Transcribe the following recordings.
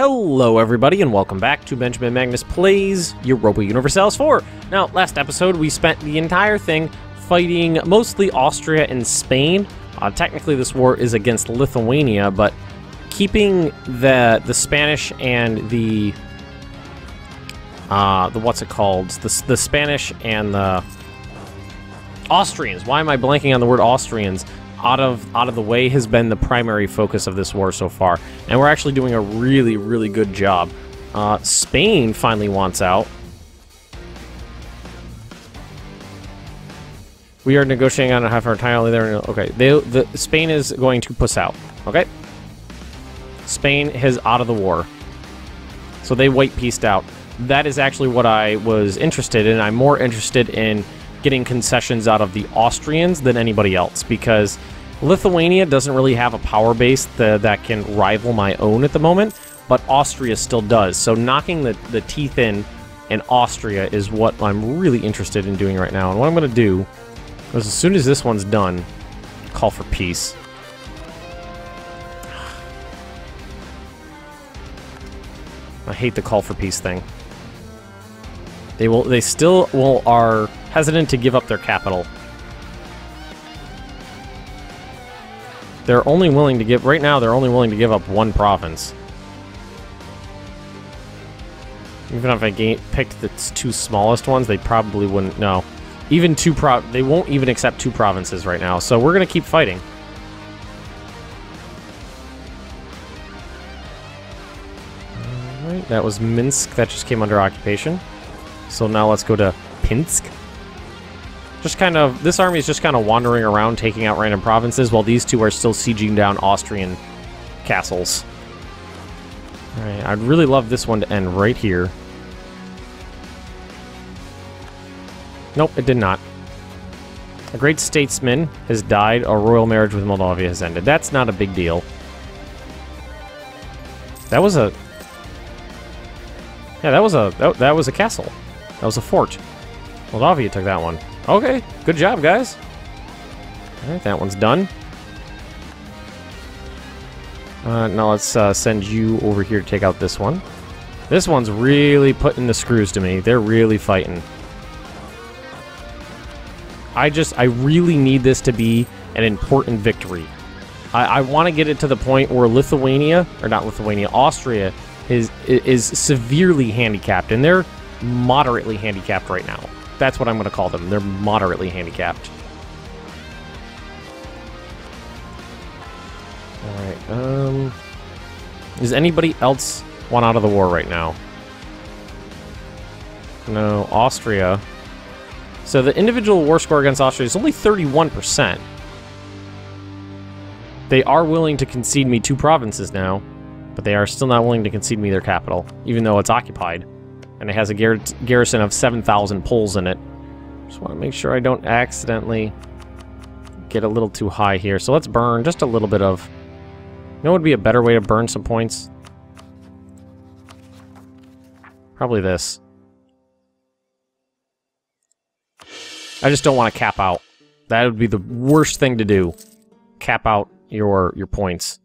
Hello everybody and welcome back to Benjamin Magnus Plays Europa Universalis 4. Now, last episode we spent the entire thing fighting mostly Austria and Spain. Technically this war is against Lithuania, but keeping the Spanish and the what's it called? The Spanish and the Austrians. Why am I blanking on the word Austrians? Out of the way has been the primary focus of this war so far, and we're actually doing a really good job. Spain finally wants out. We are negotiating on a half our entirely there. Okay, Spain is going to puss out. Okay, Spain is out of the war, so they white pieced out. That is actually what I was interested in. I'm more interested in getting concessions out of the Austrians than anybody else, because Lithuania doesn't really have a power base that can rival my own at the moment, but Austria still does. So knocking the teeth in Austria is what I'm really interested in doing right now. And what I'm going to do is, as soon as this one's done, call for peace. I hate the call for peace thing. They still are hesitant to give up their capital. They're only willing to give, right now, they're only willing to give up one province. Even if I picked the two smallest ones, they probably wouldn't, no. Even they won't even accept two provinces right now, so we're gonna keep fighting. Alright, that was Minsk, that just came under occupation. So now let's go to Pinsk. Just kind of, this army is just kind of wandering around, taking out random provinces, while these two are still sieging down Austrian castles. Alright, I'd really love this one to end right here. Nope, it did not. A great statesman has died, a royal marriage with Moldavia has ended. That's not a big deal. That was a... Yeah, that was a castle. That was a fort. Moldavia took that one. Okay, good job, guys. Alright, that one's done. Now let's send you over here to take out this one. This one's really putting the screws to me. They're really fighting. I really need this to be an important victory. I want to get it to the point where Lithuania, or not Lithuania, Austria is severely handicapped, and they're moderately handicapped right now. That's what I'm going to call them. They're moderately handicapped. Alright, does anybody else want out of the war right now? No, Austria. So the individual war score against Austria is only 31%. They are willing to concede me two provinces now, but they are still not willing to concede me their capital, even though it's occupied. And it has a garrison of 7,000 Poles in it. Just want to make sure I don't accidentally get a little too high here. So let's burn just a little bit of... You know what would be a better way to burn some points? Probably this. I just don't want to cap out. That would be the worst thing to do. Cap out your points.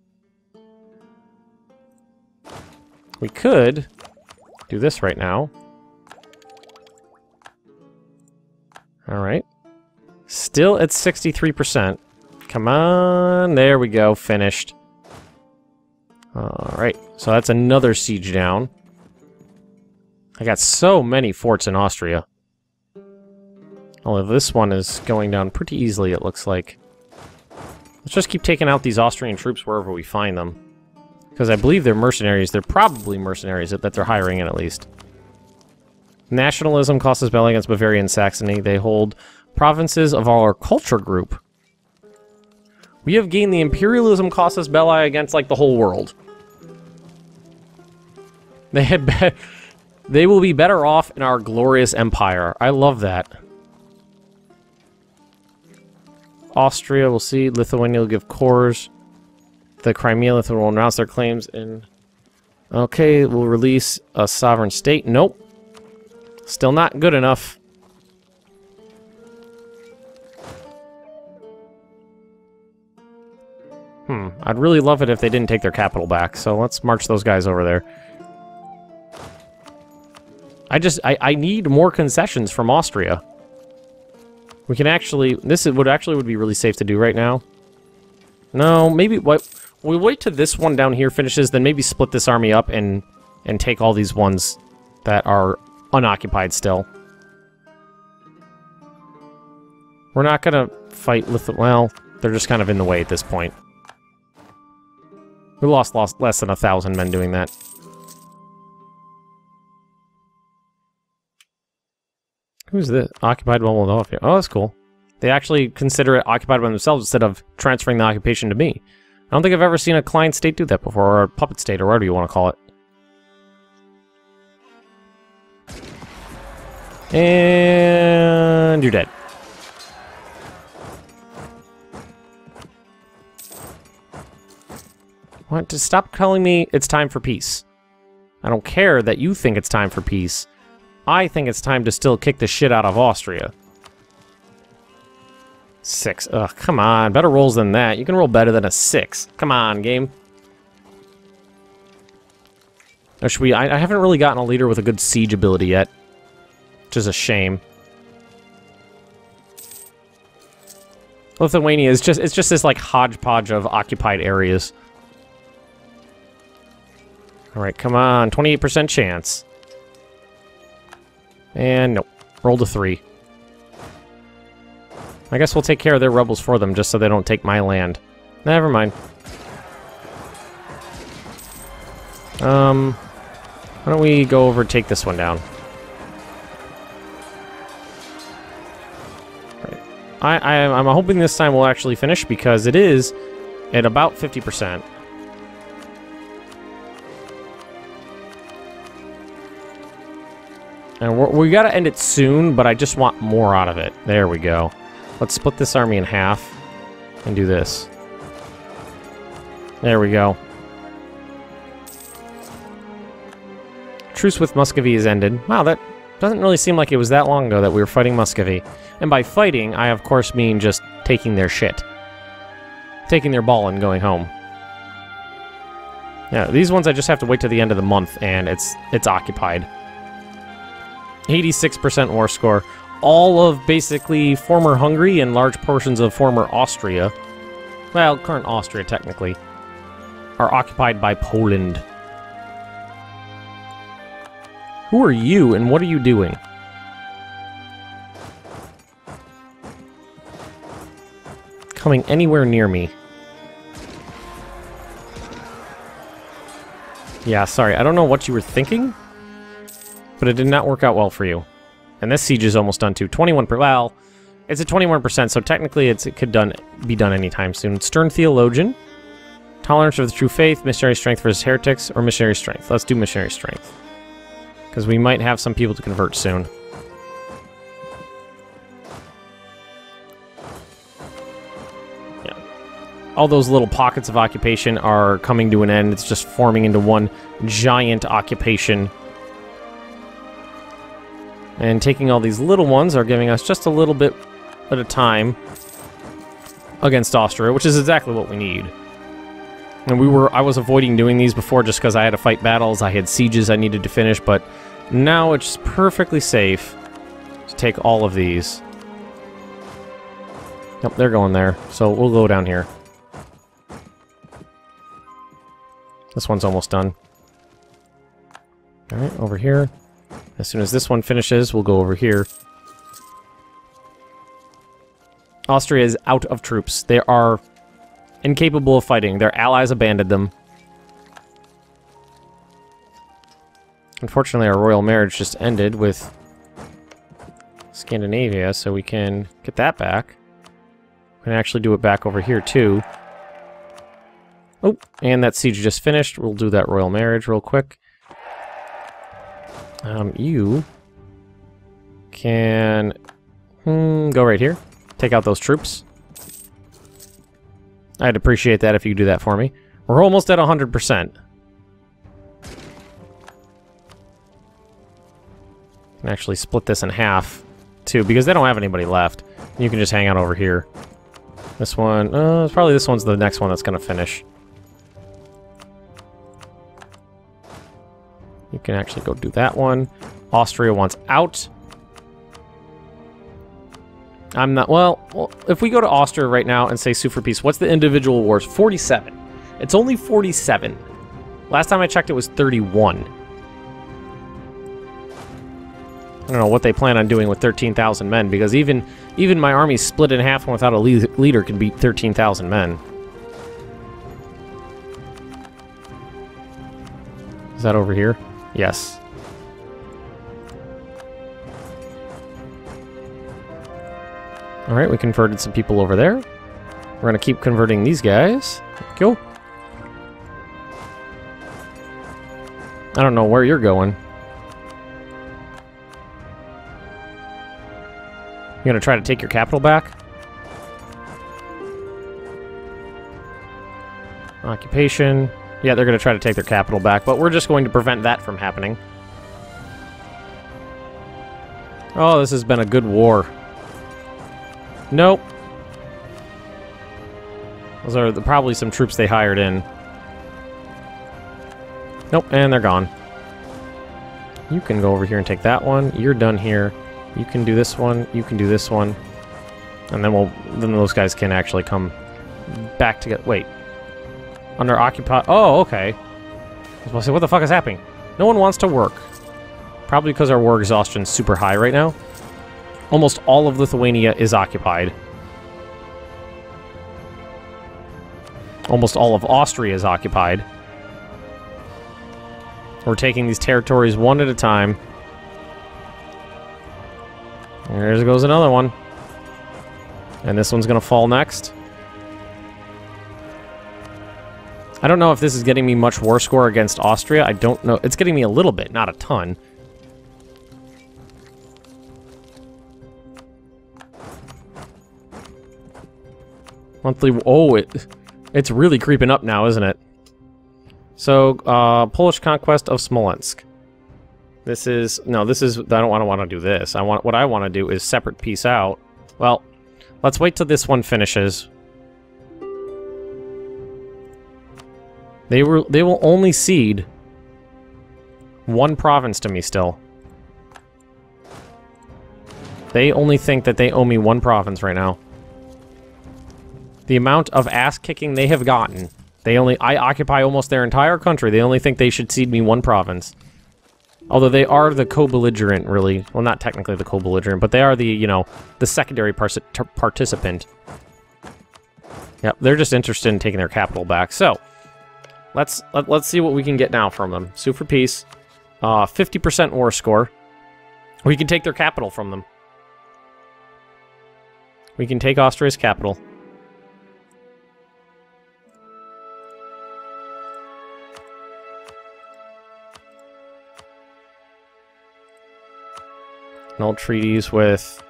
We could do this right now. Alright. Still at 63%. Come on. There we go. Finished. Alright. So that's another siege down. I got so many forts in Austria. Although this one is going down pretty easily, it looks like. Let's just keep taking out these Austrian troops wherever we find them. Because I believe they're mercenaries. They're probably mercenaries that they're hiring in, at least. Nationalism costs us battle against Bavaria and Saxony. They hold provinces of our culture group. We have gained the imperialism costs us belli against, like, the whole world. They will be better off in our glorious empire. I love that. Austria, we'll see. Lithuania will give cores. The Crimea, Lithuania will announce their claims in... Okay, we'll release a sovereign state. Nope. Still not good enough. I'd really love it if they didn't take their capital back, so let's march those guys over there. I need more concessions from Austria. We can actually... This would be really safe to do right now. No, maybe... We'll wait till this one down here finishes, then maybe split this army up and take all these ones that are unoccupied still. We're not gonna fight well, they're just kind of in the way at this point. We lost less than 1,000 men doing that. Who's this? Occupied by Moldavia. Oh, that's cool. They actually consider it occupied by themselves instead of transferring the occupation to me. I don't think I've ever seen a client state do that before, or a puppet state, or whatever you want to call it. And you're dead. What? Just stop telling me it's time for peace. I don't care that you think it's time for peace. I think it's time to still kick the shit out of Austria. 6. Ugh, come on. Better rolls than that. You can roll better than a 6. Come on, game. Or should we... I haven't really gotten a leader with a good siege ability yet. Which is a shame. Lithuania is just... It's just this, like, hodgepodge of occupied areas. Alright, come on. 28% chance. And nope. Rolled a 3. I guess we'll take care of their rebels for them, just so they don't take my land. Never mind. Why don't we go over and take this one down? Right. I'm hoping this time we'll actually finish, because it is at about 50%. And we gotta end it soon, but I just want more out of it. There we go. Let's split this army in half and do this. There we go. Truce with Muscovy is ended. Wow, that doesn't really seem like it was that long ago that we were fighting Muscovy. And by fighting, I of course mean just taking their shit. Taking their ball and going home. Yeah, these ones I just have to wait till the end of the month and it's occupied. 86% war score. All of basically former Hungary and large portions of former Austria, well, current Austria technically, are occupied by Poland. Who are you and what are you doing? Coming anywhere near me. Yeah, sorry, I don't know what you were thinking, but it did not work out well for you. And this siege is almost done too. 21%. Well, it's at 21%, so technically it could be done anytime soon. Stern theologian, tolerance of the true faith, missionary strength versus heretics, or missionary strength. Let's do missionary strength, because we might have some people to convert soon. Yeah, all those little pockets of occupation are coming to an end. It's just forming into one giant occupation. And taking all these little ones are giving us just a little bit at a time against Austria, which is exactly what we need. And I was avoiding doing these before just because I had to fight battles, I had sieges I needed to finish, but now it's perfectly safe to take all of these. Yep, they're going there, so we'll go down here. This one's almost done. Alright, over here. As soon as this one finishes, we'll go over here. Austria is out of troops. They are incapable of fighting. Their allies abandoned them. Unfortunately, our royal marriage just ended with Scandinavia, so we can get that back. We can actually do it back over here, too. Oh, and that siege just finished. We'll do that royal marriage real quick. You can go right here. Take out those troops. I'd appreciate that if you could do that for me. We're almost at 100%. Can actually split this in half, too, because they don't have anybody left. You can just hang out over here. This one, probably this one's the next one that's going to finish. You can actually go do that one. Austria wants out. I'm not, well, if we go to Austria right now and say sue for peace, what's the individual wars? 47. It's only 47. Last time I checked, it was 31. I don't know what they plan on doing with 13,000 men, because even my army split in half and without a leader can beat 13,000 men. Is that over here? Yes. Alright, we converted some people over there. We're going to keep converting these guys. Go. I don't know where you're going. You gonna try to take your capital back? Occupation. Yeah, they're gonna try to take their capital back, but we're just going to prevent that from happening. Oh, this has been a good war. Nope. Those are probably some troops they hired in. Nope, and they're gone. You can go over here and take that one. You're done here. You can do this one. You can do this one. And then then those guys can actually come back together. Wait. Under occupy. Oh, okay. I was about to say, what the fuck is happening? No one wants to work. Probably because our war exhaustion's super high right now. Almost all of Lithuania is occupied. Almost all of Austria is occupied. We're taking these territories one at a time. There goes another one. And this one's gonna fall next. I don't know if this is getting me much war score against Austria. I don't know. It's getting me a little bit, not a ton. Monthly... Oh, it's really creeping up now, isn't it? So, Polish conquest of Smolensk. This is... No, this is... I don't want to do this. What I want to do is separate peace out. Well, let's wait till this one finishes. They will only cede one province to me still. They only think that they owe me one province right now. The amount of ass-kicking they have gotten... I occupy almost their entire country. They only think they should cede me one province. Although they are the co-belligerent, really. Well, not technically the co-belligerent, but they are the, you know, the secondary participant. Yep, they're just interested in taking their capital back. So, let's see what we can get now from them. Sue for peace. 50% war score. We can take their capital from them. We can take Austria's capital. Null treaties with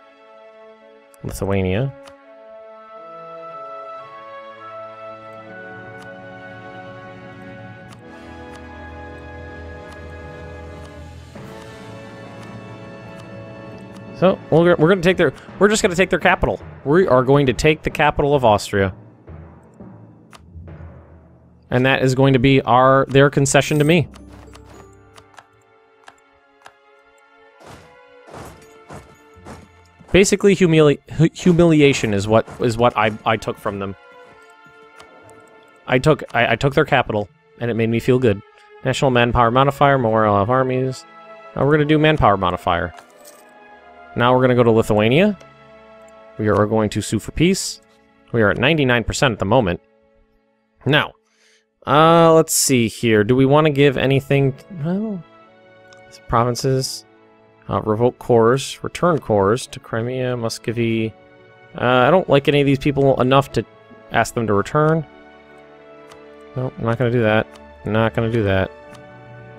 Lithuania. So we're going to take their. We're just going to take their capital. We are going to take the capital of Austria, and that is going to be their concession to me. Basically, humiliation is what I took from them. I took their capital, and it made me feel good. National manpower modifier, morale of armies. Now we're going to do manpower modifier. Now we're going to go to Lithuania. We are going to sue for peace. We are at 99% at the moment. Now, let's see here. Do we want to give anything? Well, provinces. Revoke cores, return cores to Crimea, Muscovy. I don't like any of these people enough to ask them to return. No, I'm not going to do that. I'm not going to do that.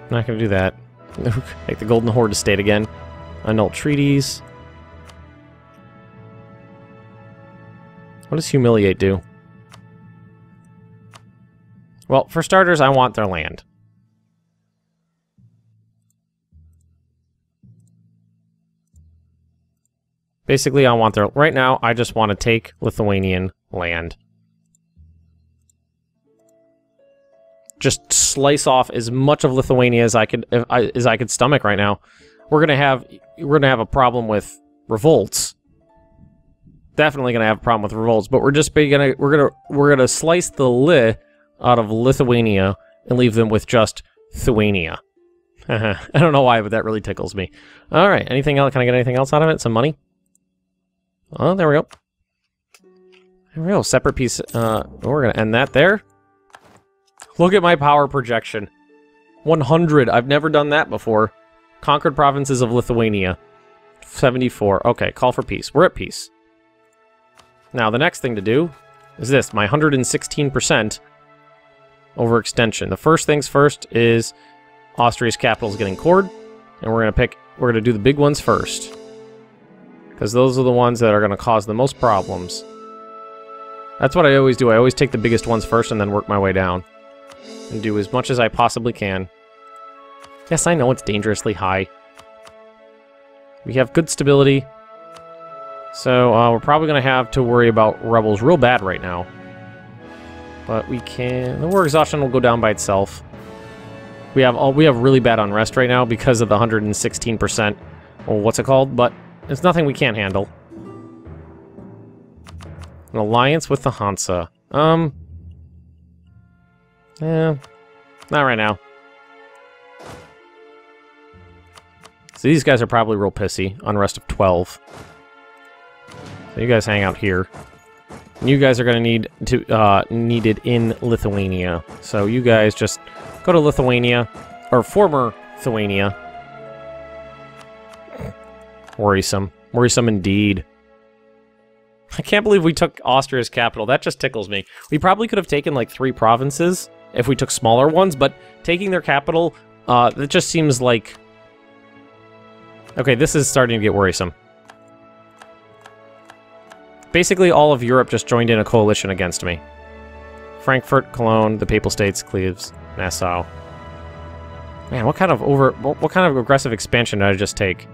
I'm not going to do that. Make the Golden Horde a state again. Annul treaties. What does humiliate do? Well, for starters, I want their land. Basically, I want their... Right now, I just want to take Lithuanian land. Just slice off as much of Lithuania as I could stomach right now. We're gonna have a problem with revolts. Definitely gonna have a problem with revolts, but we're gonna slice the li out of Lithuania and leave them with just Thuania. I don't know why, but that really tickles me. All right, anything else? Can I get anything else out of it? Some money? Oh, there we go. There we go. Separate piece. We're gonna end that there. Look at my power projection. 100. I've never done that before. Conquered provinces of Lithuania. 74. Okay, call for peace. We're at peace. Now, the next thing to do is this. My 116% overextension. The first things first is Austria's capital is getting cored. And we're going to do the big ones first. Because those are the ones that are going to cause the most problems. That's what I always do. I always take the biggest ones first and then work my way down. And do as much as I possibly can. Yes, I know it's dangerously high. We have good stability. So, we're probably going to have to worry about rebels real bad right now. But we can... The war exhaustion will go down by itself. We have really bad unrest right now because of the 116%. Well, what's it called? But it's nothing we can't handle. An alliance with the Hansa. Not right now. So these guys are probably real pissy. Unrest of 12. So you guys hang out here. And you guys are going to need it in Lithuania. So you guys just go to Lithuania, or former Lithuania. Worrisome. Worrisome indeed. I can't believe we took Austria's capital. That just tickles me. We probably could have taken like 3 provinces if we took smaller ones, but taking their capital, that just seems like... Okay, this is starting to get worrisome. Basically, all of Europe just joined in a coalition against me. Frankfurt, Cologne, the Papal States, Cleves, Nassau. Man, what kind of aggressive expansion did I just take?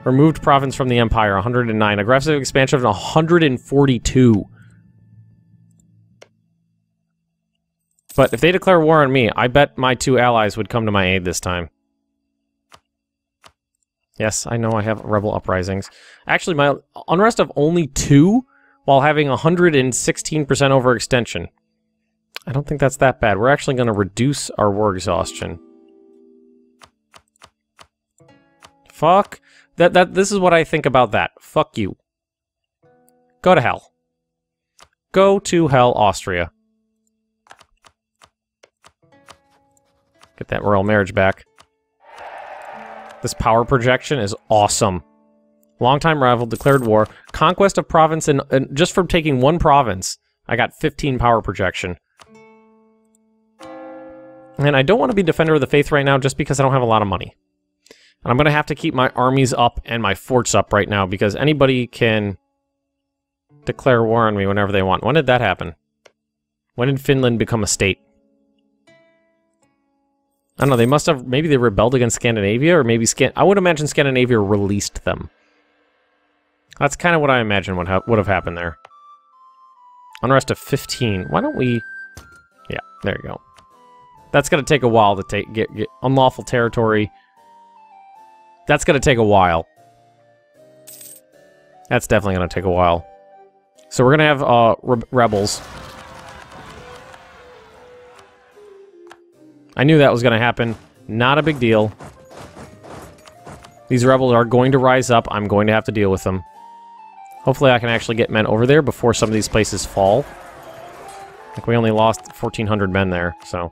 Removed province from the Empire, 109. Aggressive expansion of 142. But if they declare war on me, I bet my 2 allies would come to my aid this time. Yes, I know I have rebel uprisings. Actually, my unrest of only 2 while having 116% overextension. I don't think that's that bad. We're actually going to reduce our war exhaustion. Fuck. This is what I think about that. Fuck you. Go to hell. Go to hell, Austria. Get that royal marriage back. This power projection is awesome. Longtime rival declared war. Conquest of province, and just from taking 1 province, I got 15 power projection. And I don't want to be Defender of the Faith right now just because I don't have a lot of money. And I'm going to have to keep my armies up and my forts up right now because anybody can declare war on me whenever they want. When did that happen? When did Finland become a state? I don't know, they must have... Maybe they rebelled against Scandinavia, or maybe... I would imagine Scandinavia released them. That's kind of what I imagine would have happened there. Unrest of 15. Why don't we... Yeah, there you go. That's going to take a while to get unlawful territory. That's going to take a while. That's definitely going to take a while. So we're going to have rebels. I knew that was going to happen. Not a big deal. These rebels are going to rise up. I'm going to have to deal with them. Hopefully I can actually get men over there before some of these places fall. Like, we only lost 1,400 men there, so...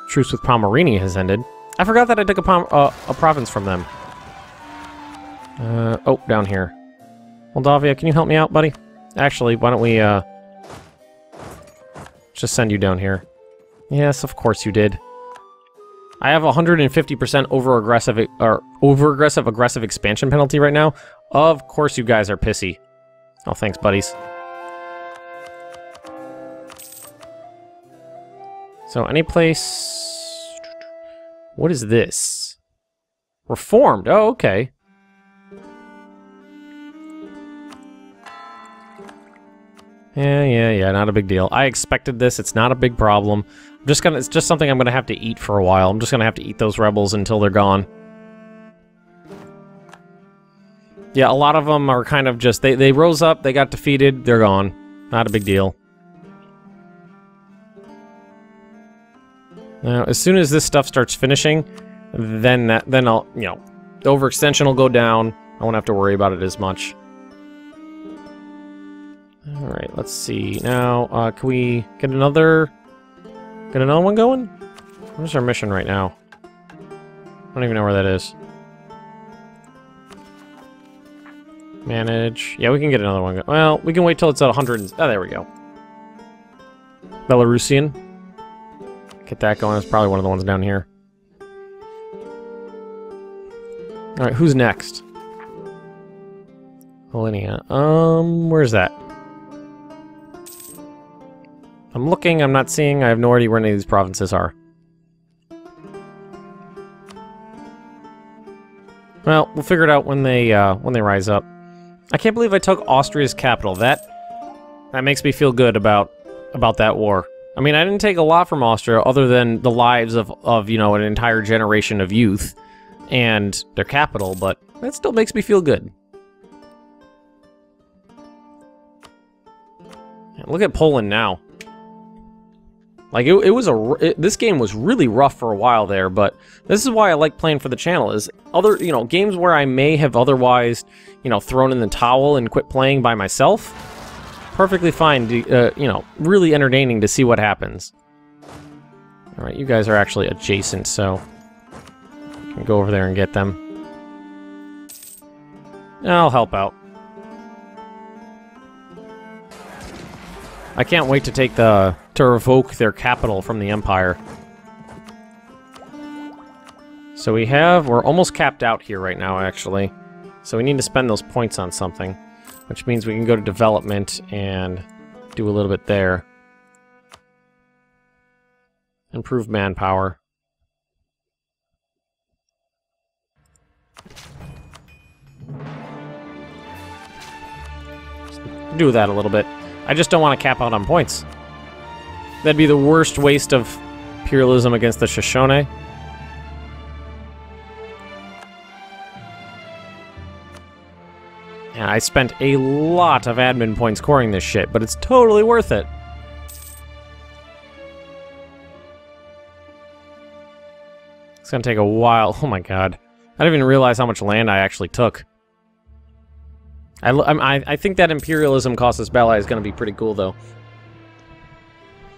Truce with Pomerania has ended. I forgot that I took a province from them. Oh, down here. Moldavia, can you help me out, buddy? Actually, why don't we, just send you down here. Yes, of course you did. I have 150% over-aggressive expansion penalty right now. Of course you guys are pissy. Oh, thanks, buddies. So, any place... What is this? Reformed. Oh, okay. Yeah, not a big deal. I expected this. It's not a big problem. It's just something I'm gonna have to eat for a while. I'm just gonna have to eat those rebels until they're gone. Yeah, a lot of them are kind of just, they rose up, they got defeated, they're gone. Not a big deal. Now, as soon as this stuff starts finishing, then I'll, you know, the overextension will go down. I won't have to worry about it as much. Alright, let's see. Now, can we get another one going? Where's our mission right now? I don't even know where that is. Manage. Yeah, we can get another one. Well, we can wait till it's at 100. Oh, there we go. Belarusian. Get that going. It's probably one of the ones down here. Alright, who's next? Linnea. Where's that? I'm looking, I'm not seeing, I have no idea where any of these provinces are. Well, we'll figure it out when they rise up. I can't believe I took Austria's capital. That makes me feel good about that war. I mean, I didn't take a lot from Austria other than the lives of you know, an entire generation of youth and their capital, but that still makes me feel good. Look at Poland now. Like, this game was really rough for a while there, but this is why I like playing for the channel, is other, you know, games where I may have otherwise, you know, thrown in the towel and quit playing by myself. Perfectly fine, to, you know, really entertaining to see what happens. Alright, you guys are actually adjacent, so I can go over there and get them. I'll help out. I can't wait to to revoke their capital from the Empire. So we're almost capped out here right now, actually. So we need to spend those points on something, which means we can go to development and do a little bit there. Improve manpower. Just do that a little bit. I just don't want to cap out on points. That'd be the worst waste of imperialism against the Shoshone. And I spent a lot of admin points coring this shit, but it's totally worth it. It's gonna take a while. Oh my god. I didn't even realize how much land I actually took. I think that imperialism casus belli is going to be pretty cool, though.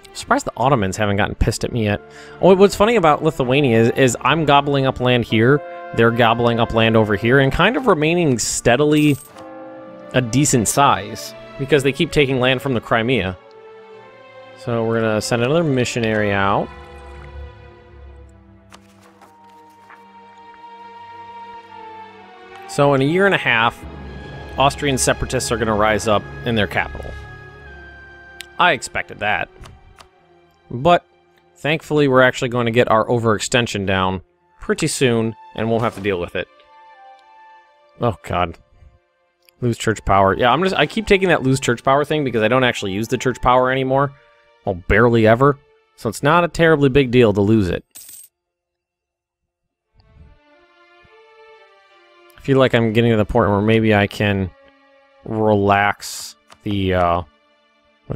I'm surprised the Ottomans haven't gotten pissed at me yet. Oh, what's funny about Lithuania is I'm gobbling up land here, they're gobbling up land over here, and kind of remaining steadily a decent size, because they keep taking land from the Crimea. So we're going to send another missionary out. So in a year and a half, Austrian separatists are going to rise up in their capital. I expected that. But, thankfully, we're actually going to get our overextension down pretty soon, and won't have to deal with it. Oh, God. Lose church power. Yeah, I keep taking that lose church power thing because I don't actually use the church power anymore. Well, barely ever. So it's not a terribly big deal to lose it. I feel like I'm getting to the point where maybe I can relax the, I'll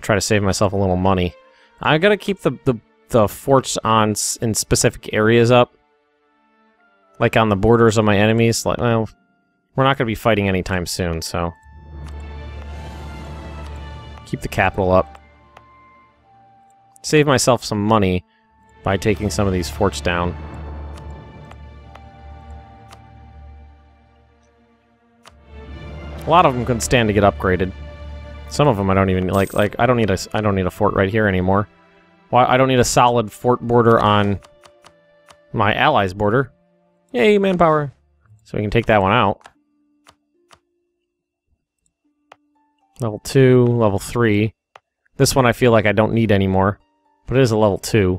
try to save myself a little money. I gotta keep the forts in specific areas up. Like on the borders of my enemies. Like, well, we're not gonna be fighting anytime soon, so. Keep the capital up. Save myself some money by taking some of these forts down. A lot of them could stand to get upgraded. Some of them I don't even like I don't need a fort right here anymore. Why I don't need a solid fort border on my allies' border. Yay, manpower. So we can take that one out. Level 2, level 3. This one I feel like I don't need anymore, but it is a level 2.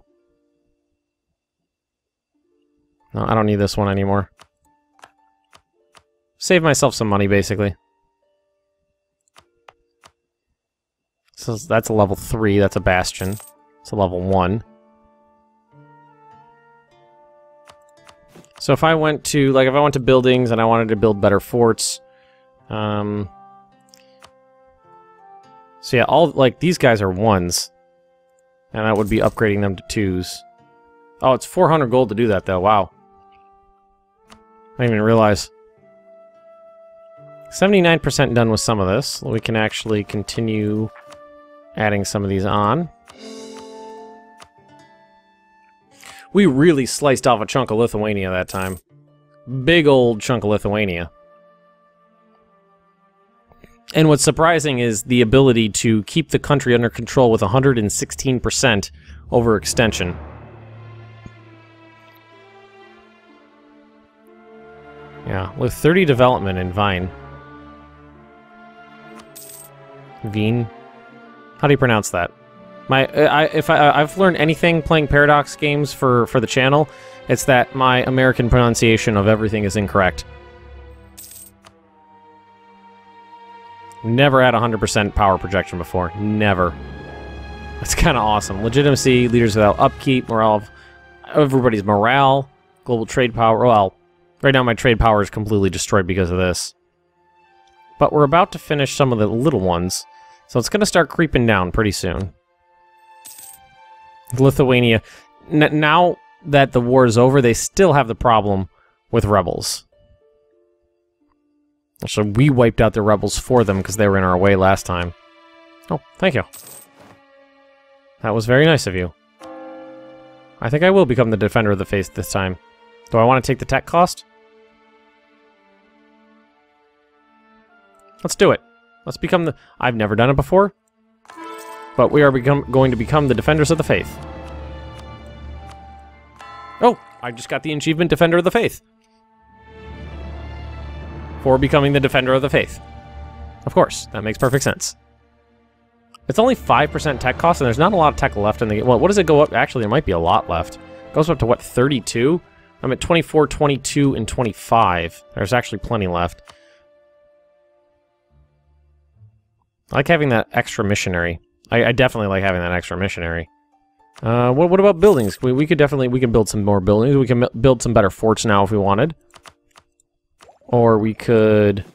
No, I don't need this one anymore. Save myself some money, basically. So that's a level 3. That's a bastion. It's a level 1. So if I went to, like, if I went to buildings and I wanted to build better forts, so yeah, all, like, these guys are 1s. And I would be upgrading them to 2s. Oh, it's 400 gold to do that, though. Wow. I didn't even realize. 79% done with some of this. We can actually continue adding some of these on. We really sliced off a chunk of Lithuania that time. Big old chunk of Lithuania. And what's surprising is the ability to keep the country under control with 116% overextension. Yeah, with 30 development in Vine. Veen? How do you pronounce that? If I've learned anything playing Paradox games for the channel, it's that my American pronunciation of everything is incorrect. Never had 100% power projection before. Never. That's kind of awesome. Legitimacy, leaders without upkeep, morale of everybody's morale, global trade power. Well, right now my trade power is completely destroyed because of this. But we're about to finish some of the little ones, so it's going to start creeping down pretty soon. Lithuania. Now that the war is over, they still have the problem with rebels. So we wiped out the rebels for them because they were in our way last time. Oh, thank you. That was very nice of you. I think I will become the Defender of the Faith this time. Do I want to take the tech cost? Let's do it. Let's become the... I've never done it before. But we are going to become the Defenders of the Faith. Oh, I just got the achievement Defender of the Faith. For becoming the Defender of the Faith. Of course, that makes perfect sense. It's only 5% tech cost, and there's not a lot of tech left in the game. Well, what does it go up? Actually, there might be a lot left. It goes up to, what, 32? I'm at 24, 22, and 25. There's actually plenty left. I like having that extra missionary. I definitely like having that extra missionary. What about buildings? We could definitely... We can build some more buildings. We can build some better forts now if we wanted. Or we could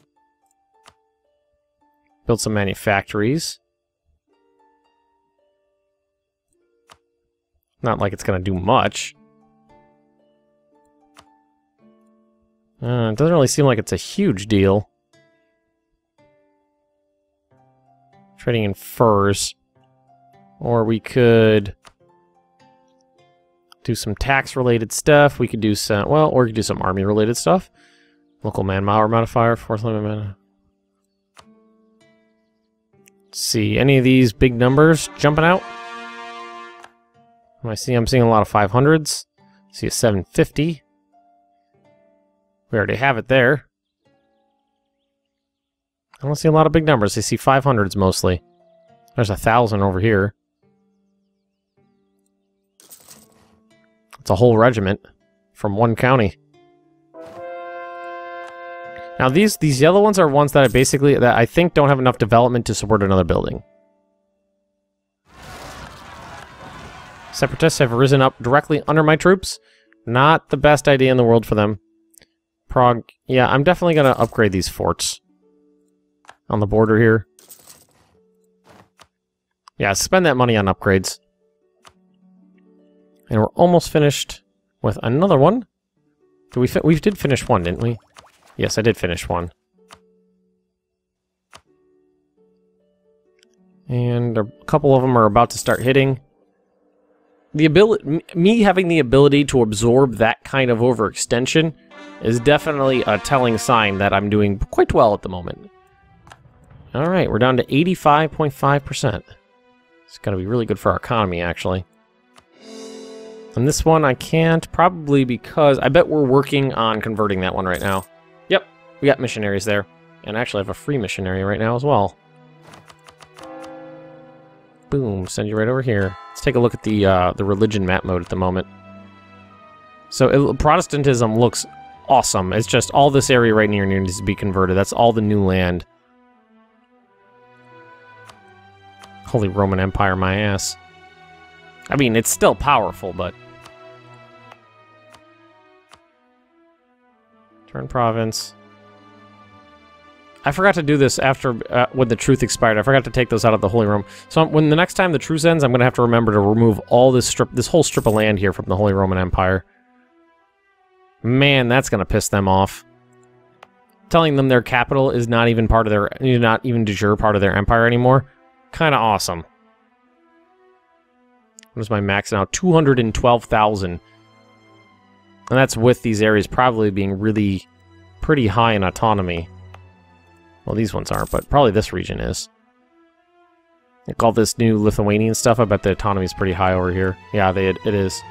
build some manufactories. Not like it's going to do much. It doesn't really seem like it's a huge deal. Trading in furs. Or we could do some tax-related stuff. We could do some... Well, or we could do some army-related stuff. Local manpower modifier, fourth limit mana. Let's see, any of these big numbers jumping out? I'm seeing a lot of 500s. See a 750. We already have it there. I don't see a lot of big numbers. I see 500s mostly. There's 1,000 over here. It's a whole regiment from one county. Now these yellow ones are ones that I think don't have enough development to support another building. Separatists have risen up directly under my troops. Not the best idea in the world for them. Prague, yeah, I'm definitely gonna upgrade these forts on the border here. Yeah, spend that money on upgrades. And we're almost finished with another one. We did finish one, didn't we? Yes, I did finish one. And a couple of them are about to start hitting. Me having the ability to absorb that kind of overextension is definitely a telling sign that I'm doing quite well at the moment. Alright, we're down to 85.5%. It's going to be really good for our economy, actually. And this one I can't, probably because I bet we're working on converting that one right now. Yep, we got missionaries there. And actually I have a free missionary right now as well. Boom, send you right over here. Let's take a look at the religion map mode at the moment. So Protestantism looks awesome. It's just all this area right near needs to be converted. That's all the new land. Holy Roman Empire, my ass. I mean, it's still powerful, but... Turn province. I forgot to do this after, when the truce expired. I forgot to take those out of the Holy Roman. So when the next time the truce ends, I'm going to have to remember to remove all this whole strip of land here from the Holy Roman Empire. Man, that's going to piss them off. Telling them their capital is not even part of their, not even de jure part of their empire anymore. Kind of awesome. What is my max now? 212,000. And that's with these areas probably being really pretty high in autonomy. Well, these ones aren't, but probably this region is. Like all this new Lithuanian stuff, I bet the autonomy is pretty high over here. Yeah, it is.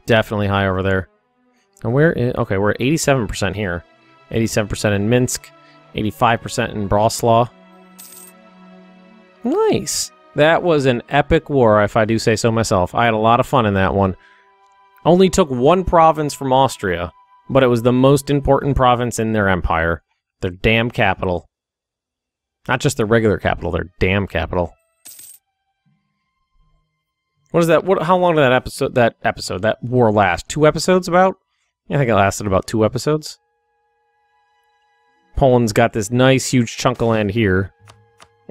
Definitely high over there. And okay, we're at 87% here. 87% in Minsk. 85% in Broslaw. Nice. That was an epic war, if I do say so myself. I had a lot of fun in that one. Only took one province from Austria, but it was the most important province in their empire. Their damn capital. Not just their regular capital, their damn capital. What is that? How long did that war last? 2 episodes about? I think it lasted about 2 episodes. Poland's got this nice, huge chunk of land here.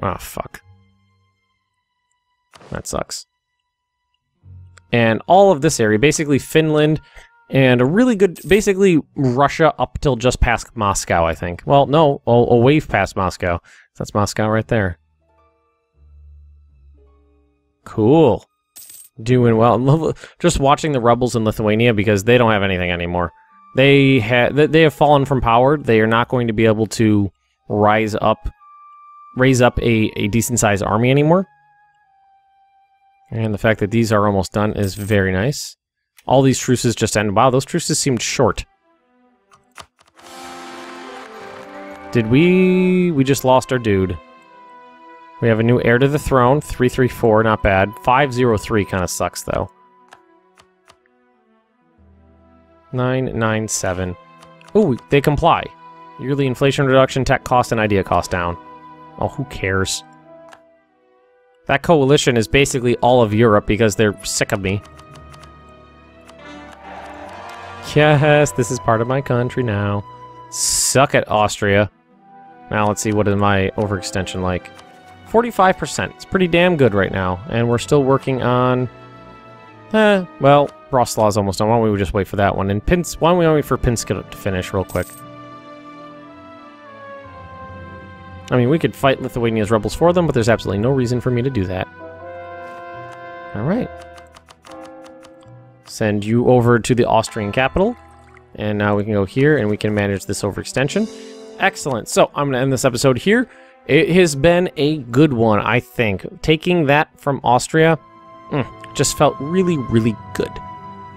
Ah, fuck. That sucks. And all of this area, basically Finland, and a really good, basically Russia up till just past Moscow, I think. Well, no, a wave past Moscow. That's Moscow right there. Cool. Doing well. Just watching the rebels in Lithuania because they don't have anything anymore. They have fallen from power. They are not going to be able to raise up a decent-sized army anymore. And the fact that these are almost done is very nice. All these truces just ended. Wow, those truces seemed short. Did we just lost our dude. We have a new heir to the throne. 334, not bad. 503 kind of sucks, though. 997. Ooh, they comply. Yearly inflation reduction, tech cost, and idea cost down. Oh, who cares? That coalition is basically all of Europe because they're sick of me. Yes, this is part of my country now. Suck it, Austria. Now let's see, what is my overextension like? 45%. It's pretty damn good right now. And we're still working on... well, Broslaw's almost done. Why don't we just wait for that one? And why don't we wait for Pinsk to finish real quick? I mean, we could fight Lithuania's rebels for them, but there's absolutely no reason for me to do that. Alright. Send you over to the Austrian capital. And now we can go here and we can manage this overextension. Excellent. So, I'm going to end this episode here. It has been a good one, I think. Taking that from Austria, just felt really, really good.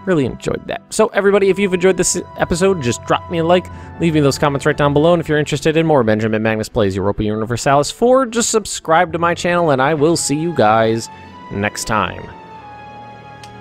Really enjoyed that. So, everybody, if you've enjoyed this episode, just drop me a like. Leave me those comments right down below. And if you're interested in more Benjamin Magnus Plays Europa Universalis 4, just subscribe to my channel, and I will see you guys next time.